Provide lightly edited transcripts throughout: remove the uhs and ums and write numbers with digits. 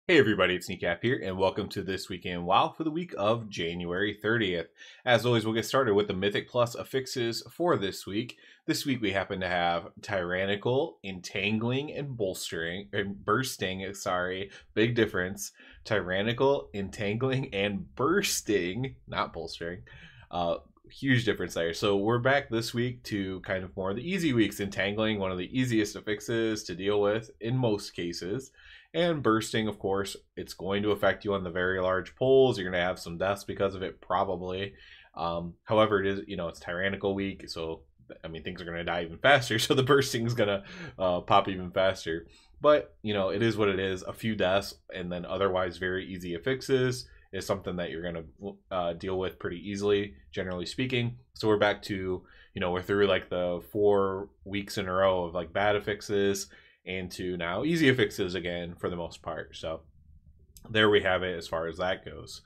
Hey everybody, it's Kneecap here, and welcome to This Week in WoW for the week of January 30th. As always, we'll get started with the Mythic Plus affixes for this week. This week we happen to have Tyrannical, Entangling, and Bursting, big difference. Tyrannical, Entangling, and Bursting, not bolstering. Huge difference there. So we're back this week to kind of more of the easy weeks. Entangling, one of the easiest affixes to deal with in most cases. And bursting, of course, it's going to affect you on the very large pulls. You're going to have some deaths because of it, probably. However, it is, it's tyrannical week, so I mean things are going to die even faster. So the bursting is going to pop even faster. But it is what it is. A few deaths and then otherwise very easy affixes is something that you're going to deal with pretty easily, generally speaking. So we're back to we're through like the 4 weeks in a row of like bad affixes into now easy affixes again for the most part. So there we have it as far as that goes.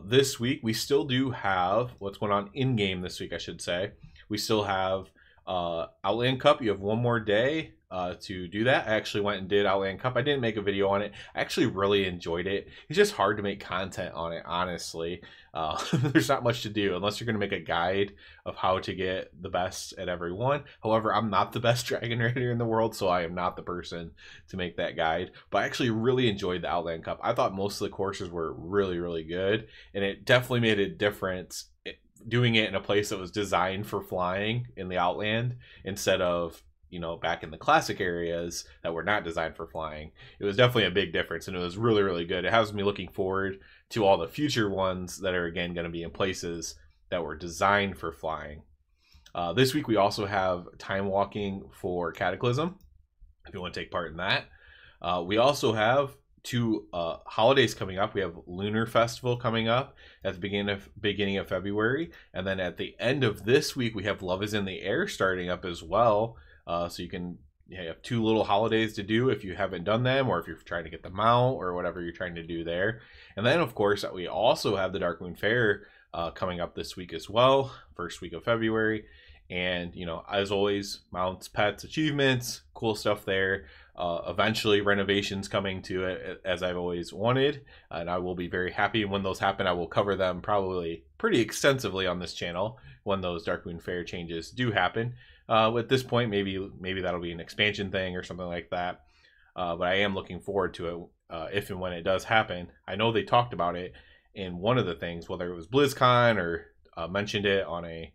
This week we still do have what's going on in game this week, I should say. We still have Outland Cup. You have one more day to do that. I actually went and did Outland Cup. I didn't make a video on it. I actually really enjoyed it. It's just hard to make content on it, honestly. There's not much to do unless you're going to make a guide of how to get the best at every one. However, I'm not the best dragon raider in the world, so I am not the person to make that guide. But I actually really enjoyed the Outland Cup. I thought most of the courses were really, really good, and it definitely made a difference doing it in a place that was designed for flying in the Outland instead of back in the classic areas that were not designed for flying. It was definitely a big difference, and it was really, really good. It has me looking forward to all the future ones that are again going to be in places that were designed for flying. This week we also have time walking for Cataclysm, if you want to take part in that. We also have 2 holidays coming up. We have Lunar Festival coming up at the beginning of February, and then at the end of this week we have Love is in the Air starting up as well. So you can have 2 little holidays to do if you haven't done them, or if you're trying to get them out, or whatever you're trying to do there. And then, of course, we also have the Darkmoon Fair coming up this week as well, first week of February. And, as always, mounts, pets, achievements, cool stuff there. Eventually, renovations coming to it, as I've always wanted. And I will be very happy. And when those happen, I will cover them probably pretty extensively on this channel when those Darkmoon Fair changes do happen. At this point, maybe that'll be an expansion thing or something like that. But I am looking forward to it if and when it does happen. I know they talked about it in one of the things, whether it was BlizzCon or mentioned it on a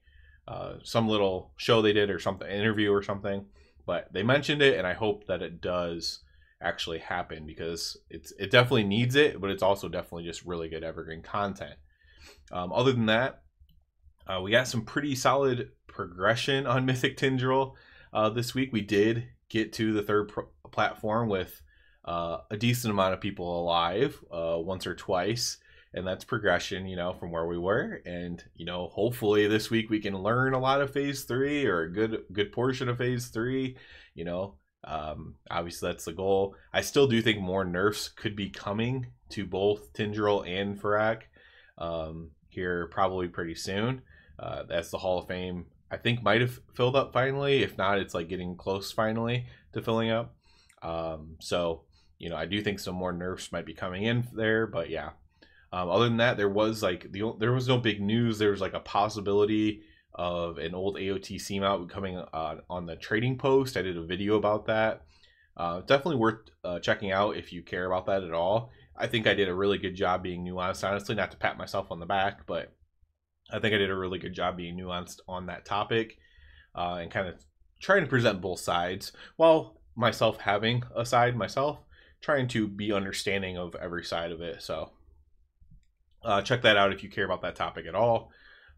some little show they did or something, interview or something. But they mentioned it, and I hope that it does actually happen because it definitely needs it, but it's also definitely just really good evergreen content. Other than that, we got some pretty solid progression on Mythic Tindril this week. We did get to the 3rd platform with a decent amount of people alive once or twice, and that's progression, from where we were. And hopefully this week we can learn a lot of Phase 3 or a good portion of Phase 3. Obviously that's the goal. I still do think more nerfs could be coming to both Tindril and Farak here probably pretty soon. That's the Hall of Fame, I think, might have filled up finally. If not, it's like getting close finally to filling up. So I do think some more nerfs might be coming in there, but yeah. Other than that, there was no big news. There was like a possibility of an old AOT seamount coming on the trading post. I did a video about that. Definitely worth checking out if you care about that at all. I think I did a really good job being nuanced, honestly, not to pat myself on the back, but I think I did a really good job being nuanced on that topic and kind of trying to present both sides while myself having a side myself, trying to be understanding of every side of it. So check that out if you care about that topic at all.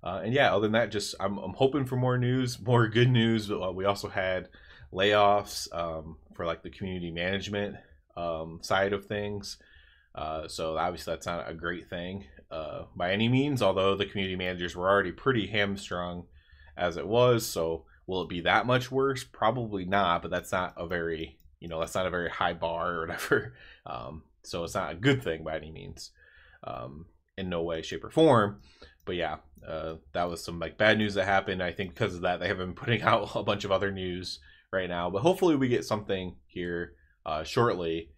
And yeah, other than that, just I'm hoping for more news, more good news. We also had layoffs for like the community management side of things. So obviously that's not a great thing by any means, although the community managers were already pretty hamstrung as it was. So will it be that much worse? Probably not, but that's not a very high bar or whatever. So it's not a good thing by any means, in no way, shape, or form. But yeah, that was some like bad news that happened. I think because of that, they haven't been putting out a bunch of other news right now. But hopefully we get something here shortly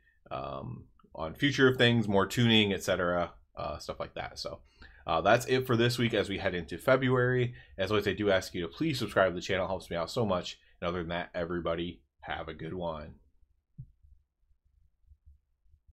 on future things, more tuning, etc., stuff like that. So that's it for this week as we head into February. As always, I do ask you to please subscribe to the channel. It helps me out so much. And other than that, everybody have a good one.